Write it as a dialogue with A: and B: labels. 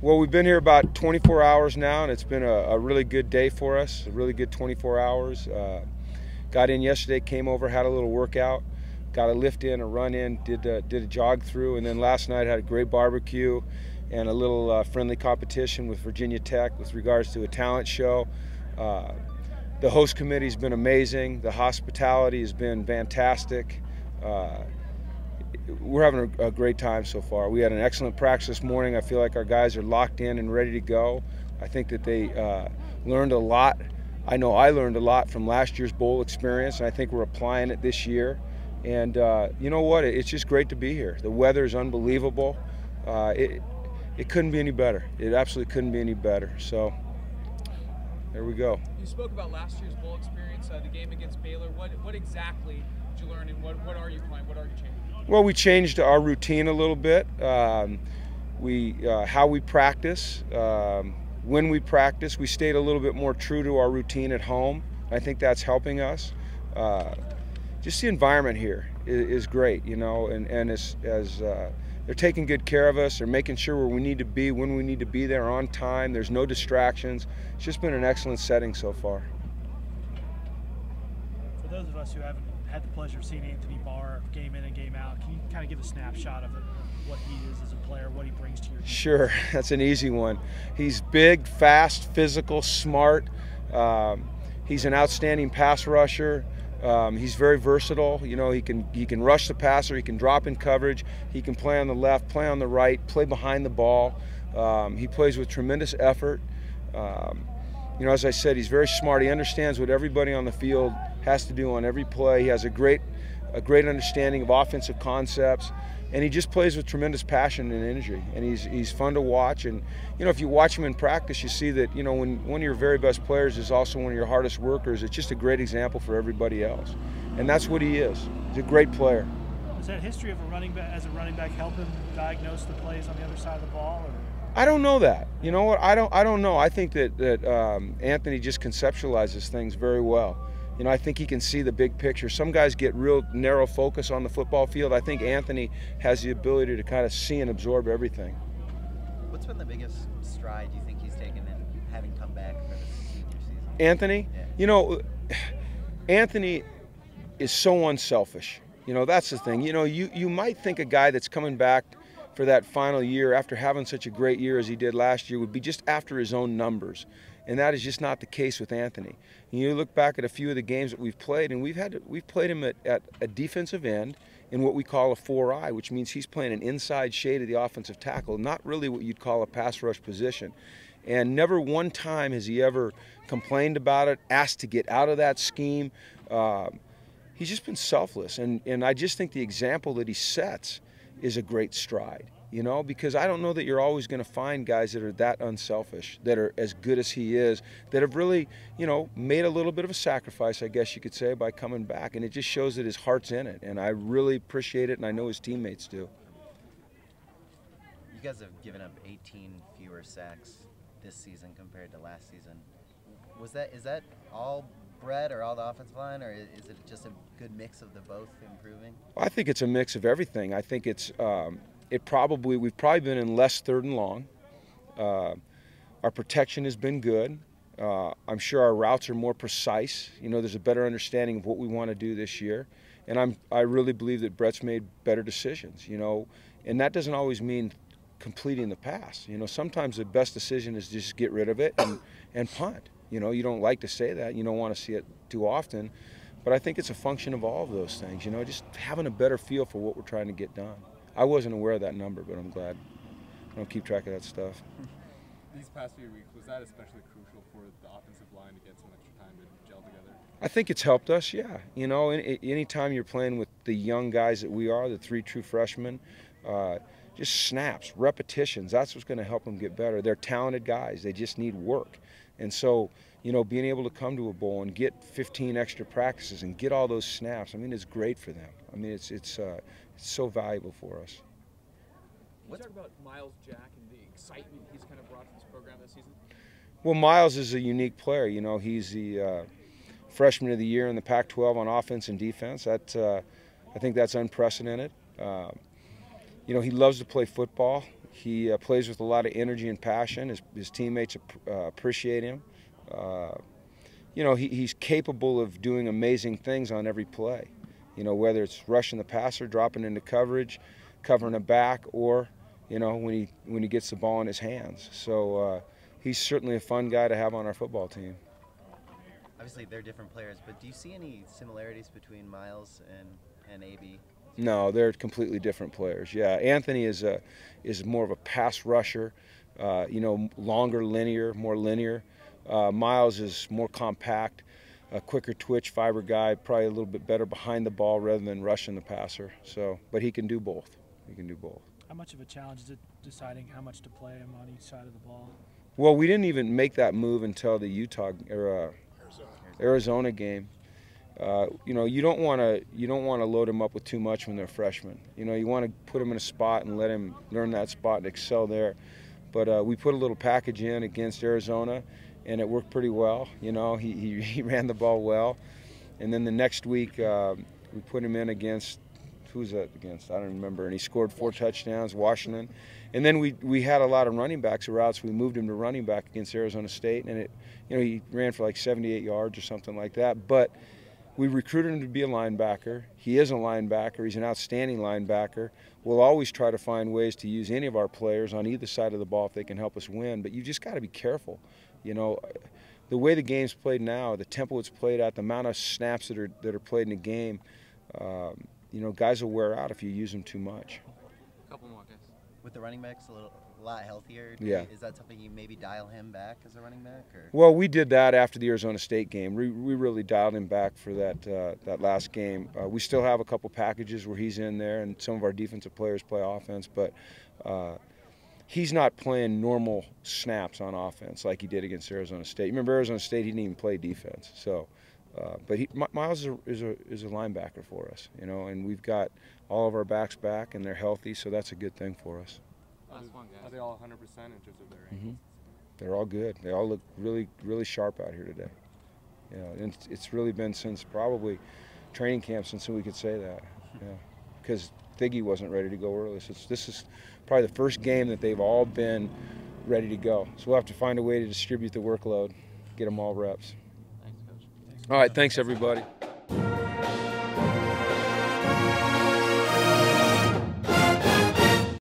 A: Well, we've been here about 24 hours now, and it's been a really good day for us, a really good 24 hours. Got in yesterday, came over, had a little workout, got a lift in, a run in, did a jog through, and then last night had a great barbecue and a little friendly competition with Virginia Tech with regards to a talent show. The host committee's been amazing. The hospitality has been fantastic. We're having a great time so far. We had an excellent practice this morning. I feel like our guys are locked in and ready to go. I think that they learned a lot. I know I learned a lot from last year's bowl experience, and I think we're applying it this year. And you know what? It's just great to be here. The weather is unbelievable. It couldn't be any better. It absolutely couldn't be any better. So there we go.
B: You spoke about last year's bowl experience, the game against Baylor. What exactly did you learn, and what are you playing? What are you changing?
A: Well, we changed our routine a little bit. How we practice, when we practice, we stayed a little bit more true to our routine at home. I think that's helping us. Just the environment here is great, you know, and as they're taking good care of us, they're making sure where we need to be, when we need to be there, on time. There's no distractions. It's just been an excellent setting so far.
C: For those of us who haven't had the pleasure of seeing Anthony Mora game in and game out, can you kind of give a snapshot of what he is as a player, what he brings to your team?
A: Sure, that's an easy one. He's big, fast, physical, smart. He's an outstanding pass rusher. He's very versatile. You know, he can rush the passer, he can drop in coverage, he can play on the left, play on the right, play behind the ball. He plays with tremendous effort. You know, as I said, he's very smart. He understands what everybody on the field has to do on every play. He has a great understanding of offensive concepts, and he just plays with tremendous passion and energy. And he's fun to watch. And you know, if you watch him in practice, you see that, you know, when one of your very best players is also one of your hardest workers, it's just a great example for everybody else. And that's what he is. He's a great player.
C: Does that history of a running back help him diagnose the plays on the other side of the ball? Or?
A: I don't know that. You know what? I don't know. I think that Anthony just conceptualizes things very well. You know, I think he can see the big picture. Some guys get real narrow focus on the football field. I think Anthony has the ability to kind of see and absorb everything.
D: What's been the biggest stride you think he's taken in having come back for the senior season?
A: Anthony? Yeah. You know, Anthony is so unselfish. You know, that's the thing. You know, you might think a guy that's coming back for that final year after having such a great year as he did last year would be just after his own numbers. And that is just not the case with Anthony. And you look back at a few of the games that we've played, and we've played him at a defensive end in what we call a 4-eye, which means he's playing an inside shade of the offensive tackle, not really what you'd call a pass rush position. And never one time has he ever complained about it, asked to get out of that scheme. He's just been selfless, and I just think the example that he sets is a great stride. You know, because I don't know that you're always going to find guys that are that unselfish, that are as good as he is, that have really, you know, made a little bit of a sacrifice, I guess you could say, by coming back. And it just shows that his heart's in it. And I really appreciate it, and I know his teammates do.
D: You guys have given up 18 fewer sacks this season compared to last season. Is that all Brett or all the offensive line, or is it just a good mix of the both improving?
A: Well, I think it's a mix of everything. I think it's we've probably been in less third and long. Our protection has been good. I'm sure our routes are more precise. You know, there's a better understanding of what we want to do this year. And I really believe that Brett's made better decisions, you know. And that doesn't always mean completing the pass. You know, sometimes the best decision is just get rid of it and punt. You know, you don't like to say that. You don't want to see it too often. But I think it's a function of all of those things, you know, just having a better feel for what we're trying to get done. I wasn't aware of that number, but I'm glad I don't keep track of that stuff.
B: These past few weeks, was that especially crucial for the offensive line to get some extra time to gel together?
A: I think it's helped us, yeah. You know, anytime you're playing with the young guys that we are, the 3 true freshmen, just snaps, repetitions, that's what's going to help them get better. They're talented guys. They just need work. And so, you know, being able to come to a bowl and get 15 extra practices and get all those snaps, I mean, it's great for them. I mean, it's so valuable for us.
B: Can you talk about Miles Jack and the excitement he's kind of brought to this program this season?
A: Well, Miles is a unique player. You know, he's the freshman of the year in the Pac-12 on offense and defense. I think that's unprecedented. You know, he loves to play football. He plays with a lot of energy and passion. His teammates appreciate him. You know, he's capable of doing amazing things on every play. You know, whether it's rushing the passer, dropping into coverage, covering a back, or, you know, when he gets the ball in his hands. So he's certainly a fun guy to have on our football team.
D: Obviously, they're different players, but do you see any similarities between Miles and AB?
A: No, they're completely different players. Yeah, Anthony is more of a pass rusher, you know, longer, more linear. Miles is more compact, a quicker twitch fiber guy, probably a little bit better behind the ball rather than rushing the passer. So, but he can do both. He can do both.
C: How much of a challenge is it deciding how much to play him on each side of the ball?
A: Well, we didn't even make that move until the Arizona game. You know, you don't want to load them up with too much when they're freshmen. You know, you want to put them in a spot and let him learn that spot and excel there. But we put a little package in against Arizona, and it worked pretty well. You know, he ran the ball well. And then the next week we put him in against, who's that against? I don't remember. And he scored 4 touchdowns, Washington. And then we had a lot of running backs routes. We moved him to running back against Arizona State, and you know, he ran for like 78 yards or something like that. But we recruited him to be a linebacker. He is a linebacker. He's an outstanding linebacker. We'll always try to find ways to use any of our players on either side of the ball if they can help us win. But you just got to be careful. You know, the way the game's played now, the tempo it's played at, the amount of snaps that are played in the game, you know, guys will wear out if you use them too much.
B: A couple more guys.
D: With the running backs a lot healthier,
A: yeah.
D: Is that something you maybe dial him back as a running back? Or?
A: Well, we did that after the Arizona State game. We really dialed him back for that last game. We still have a couple packages where he's in there, and some of our defensive players play offense, but he's not playing normal snaps on offense like he did against Arizona State. You remember Arizona State, he didn't even play defense. So, but Miles is a linebacker for us, you know, and we've got all of our backs back, and they're healthy, so that's a good thing for us.
B: Last one, guys.
E: Are they all 100% in terms of their
A: Mm-hmm.
E: ankles?
A: They're all good. They all look really, really sharp out here today. You know, and it's really been since probably training camp since we could say that. Yeah, because Thiggy wasn't ready to go early. So this is probably the first game that they've all been ready to go. So we'll have to find a way to distribute the workload, get them all reps.
B: Thanks, Coach.
A: All right, thanks everybody.